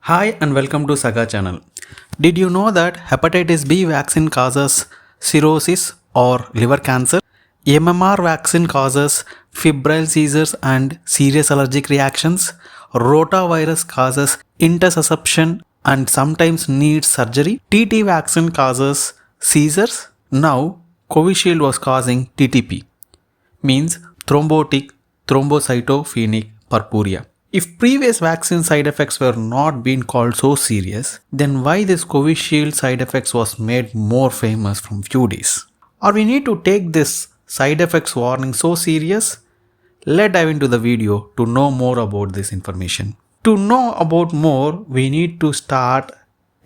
Hi and welcome to Saga channel. Did you know that hepatitis B vaccine causes cirrhosis or liver cancer? MMR vaccine causes febrile seizures and serious allergic reactions. Rotavirus causes intussusception and sometimes needs surgery. TT vaccine causes seizures. Now, Covishield was causing TTP, means Thrombotic Thrombocytopenic Purpura. If previous vaccine side effects were not being called so serious, then why this Covishield side effects was made more famous from few days? Or we need to take this side effects warning so serious? Let's dive into the video to know more about this information. To know about more, we need to start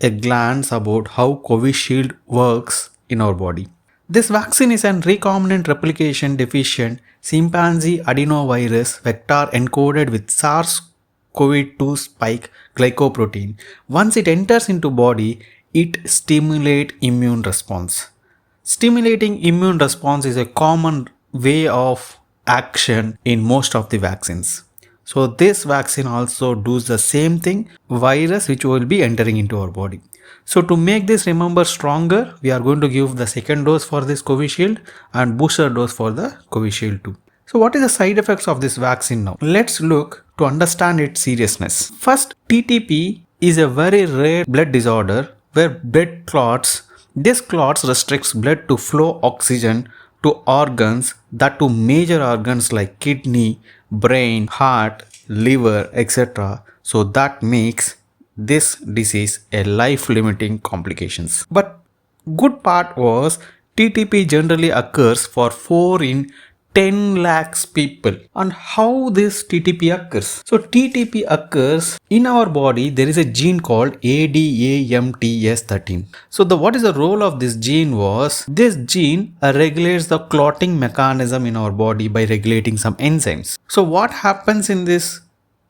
a glance about how Covishield works in our body. This vaccine is an recombinant replication deficient chimpanzee adenovirus vector encoded with SARS-CoV-2 spike glycoprotein. Once it enters into body, it stimulates immune response. Stimulating immune response is a common way of action in most of the vaccines. So this vaccine also does the same thing, virus which will be entering into our body. So to make this remember stronger, we are going to give the second dose for this Covishield and booster dose for the Covishield 2. So what is the side effects of this vaccine now? Let's look to understand its seriousness. First, TTP is a very rare blood disorder where blood clots. This clots restricts blood to flow oxygen to organs, that to major organs like kidney, brain, heart, liver, etc. So that makes this disease a life-limiting complications. But good part was TTP generally occurs for 4 in 10 lakhs people. And how this TTP occurs? So TTP occurs in our body. There is a gene called ADAMTS13. So what is the role of this gene was, this gene regulates the clotting mechanism in our body by regulating some enzymes. So what happens in this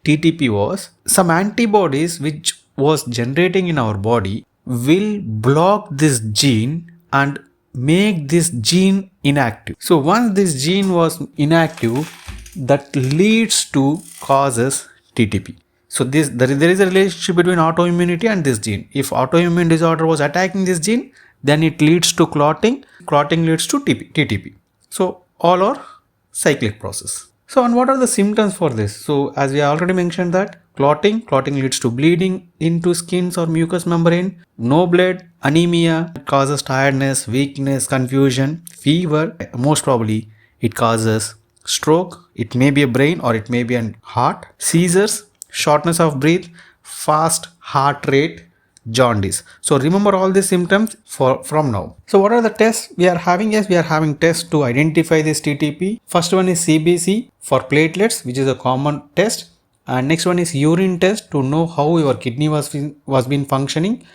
TTP was, some antibodies which was generating in our body will block this gene and make this gene inactive. So once this gene was inactive, that leads to causes TTP. So there is a relationship between autoimmunity and this gene. If autoimmune disorder was attacking this gene, then it leads to clotting. Clotting leads to TTP. So all are cyclic process. So and what are the symptoms for this? So as we already mentioned that clotting leads to bleeding into skins or mucous membrane, no blood, anemia, it causes tiredness, weakness, confusion, fever, most probably it causes stroke, it may be a brain or it may be a heart, seizures, shortness of breath, fast heart rate, jaundice. So remember all these symptoms from now. So what are the tests we are having? Yes, we are having tests to identify this TTP. First one is CBC for platelets, which is a common test. And next one is urine test to know how your kidney was been functioning.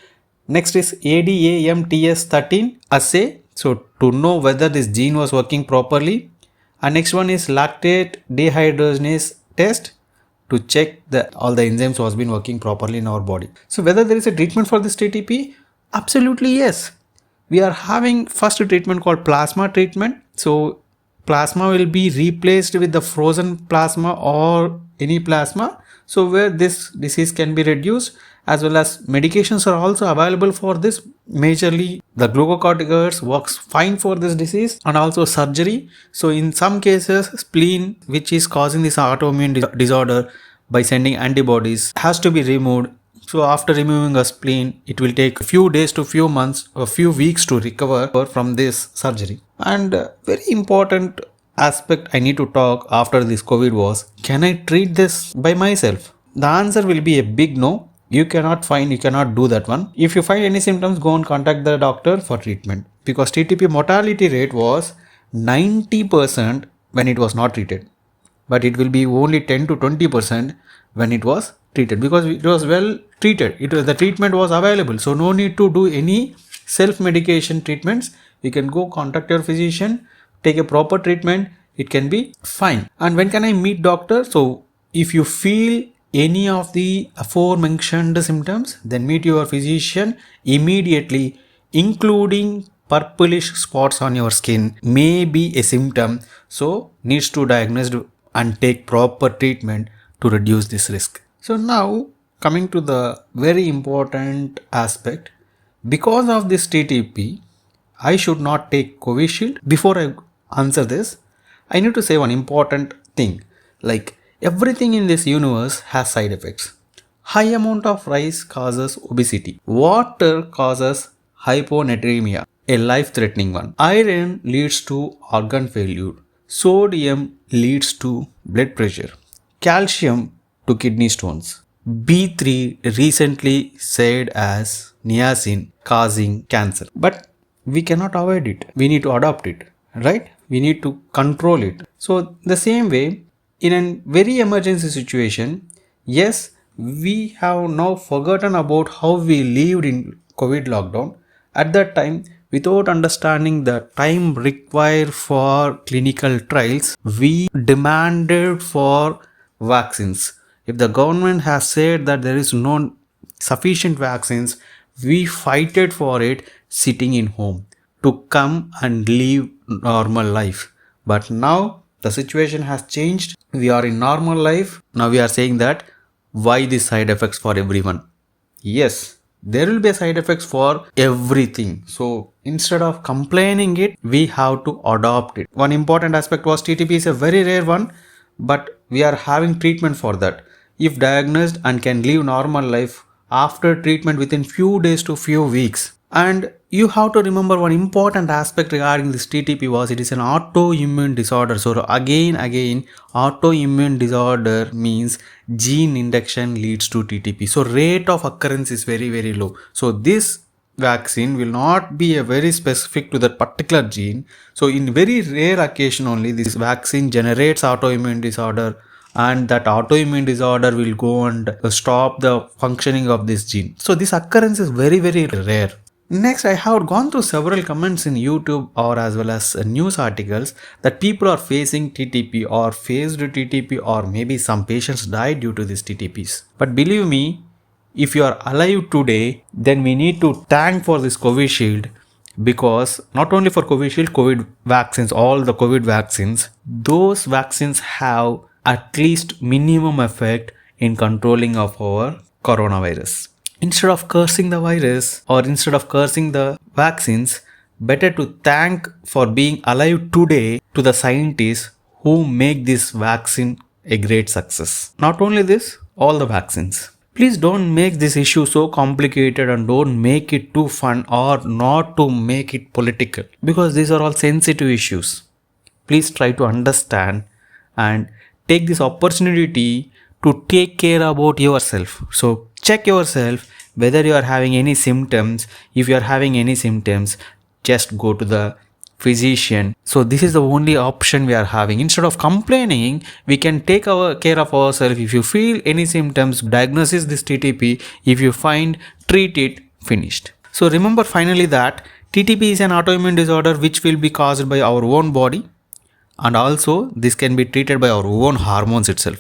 Next is ADAMTS13 assay, so to know whether this gene was working properly. And next one is lactate dehydrogenase test to check that all the enzymes was been working properly in our body. So whether there is a treatment for this TTP? Absolutely yes. We are having first treatment called plasma treatment. So plasma will be replaced with the frozen plasma or any plasma, so where this disease can be reduced, as well as medications are also available for this. Majorly the glucocorticoids works fine for this disease, and also surgery. So in some cases spleen, which is causing this autoimmune disorder, by sending antibodies, has to be removed. So after removing a spleen, it will take a few days to few months, a few weeks to recover from this surgery. And very important aspect I need to talk after this COVID was, can I treat this by myself? The answer will be a big no. You cannot do that one. If you find any symptoms, go and contact the doctor for treatment, because TTP mortality rate was 90% when it was not treated, but it will be only 10 to 20% when it was treated, because it was well treated. The treatment was available, so no need to do any self-medication treatments. You can go contact your physician, take a proper treatment, it can be fine. And when can I meet doctor? So if you feel any of the aforementioned symptoms, then meet your physician immediately, including purplish spots on your skin may be a symptom, so needs to diagnose and take proper treatment to reduce this risk. So now coming to the very important aspect, because of this TTP, I should not take Covishield. Before I answer this, I need to say one important thing. Like everything in this universe has side effects. High amount of rice causes obesity. Water causes hyponatremia, a life-threatening one. Iron leads to organ failure. Sodium leads to blood pressure. Calcium to kidney stones. B3 recently said as niacin causing cancer. But we cannot avoid it. We need to adopt it, right? We need to control it. So the same way, in a very emergency situation, yes, we have now forgotten about how we lived in COVID lockdown. At that time, without understanding the time required for clinical trials, we demanded for vaccines. If the government has said that there is no sufficient vaccines, we fighted for it sitting in home to come and live normal life. But now the situation has changed. We are in normal life. Now we are saying that why these side effects for everyone? Yes, there will be side effects for everything. So instead of complaining it, we have to adopt it. One important aspect was TTP is a very rare one, but we are having treatment for that. If diagnosed and can live normal life after treatment within few days to few weeks. And you have to remember one important aspect regarding this TTP was it is an autoimmune disorder. So again, autoimmune disorder means gene induction leads to TTP. So rate of occurrence is very, very low. So this vaccine will not be a very specific to that particular gene. So in very rare occasion only this vaccine generates autoimmune disorder, and that autoimmune disorder will go and stop the functioning of this gene. So this occurrence is very, very rare. Next, I have gone through several comments in YouTube or as well as news articles that people are facing TTP or faced TTP, or maybe some patients died due to these TTPs. But believe me, if you are alive today, then we need to thank for this Covishield, because not only for Covishield, COVID vaccines, all the COVID vaccines, those vaccines have at least minimum effect in controlling of our coronavirus. Instead of cursing the virus or instead of cursing the vaccines, better to thank for being alive today to the scientists who make this vaccine a great success. Not only this, all the vaccines. Please don't make this issue so complicated and don't make it too fun or not to make it political, because these are all sensitive issues. Please try to understand and take this opportunity to take care about yourself. So check yourself whether you are having any symptoms. If you are having any symptoms, just go to the physician. So this is the only option we are having. Instead of complaining, we can take care of ourselves. If you feel any symptoms, diagnosis this TTP. If you find, treat it, finished. So remember finally that TTP is an autoimmune disorder which will be caused by our own body, and also this can be treated by our own hormones itself.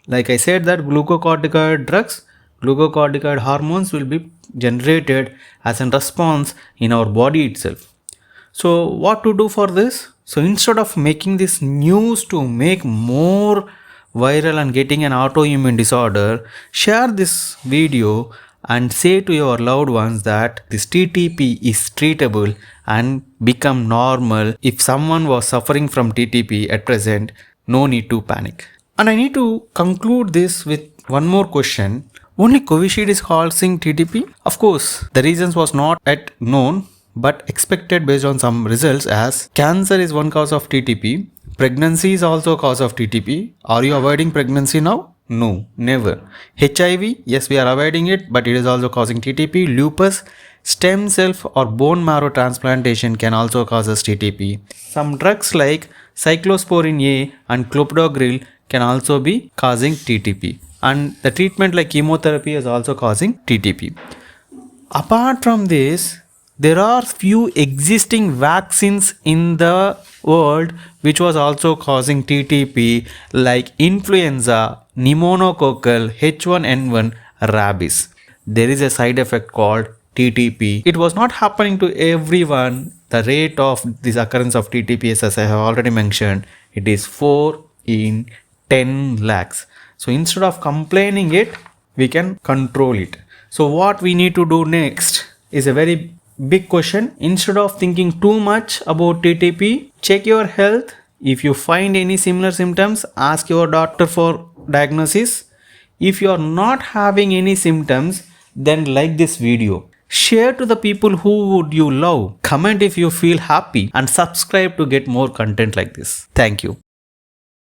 Like I said that glucocorticoid hormones will be generated as a response in our body itself. So what to do for this? So instead of making this news to make more viral and getting an autoimmune disorder, share this video and say to your loved ones that this TTP is treatable and become normal. If someone was suffering from TTP at present, no need to panic. And I need to conclude this with one more question. Only Covishield is causing TTP? Of course, the reasons was not yet known, but expected based on some results, as cancer is one cause of TTP. Pregnancy is also a cause of TTP. Are you avoiding pregnancy now? No, never. HIV, yes, we are avoiding it, but it is also causing TTP. Lupus, stem cell or bone marrow transplantation can also cause us TTP. Some drugs like cyclosporin A and clopidogrel can also be causing TTP. And the treatment like chemotherapy is also causing TTP. Apart from this, there are few existing vaccines in the world which was also causing TTP, like influenza, pneumococcal, H1N1, rabies. There is a side effect called TTP. It was not happening to everyone. The rate of this occurrence of TTP, as I have already mentioned, it is 4 in 10 lakhs. So instead of complaining it, we can control it. So what we need to do next is a very big question. Instead of thinking too much about TTP, check your health. If you find any similar symptoms, ask your doctor for diagnosis. If you are not having any symptoms, then like this video. Share to the people who would you love. Comment if you feel happy and subscribe to get more content like this. Thank you.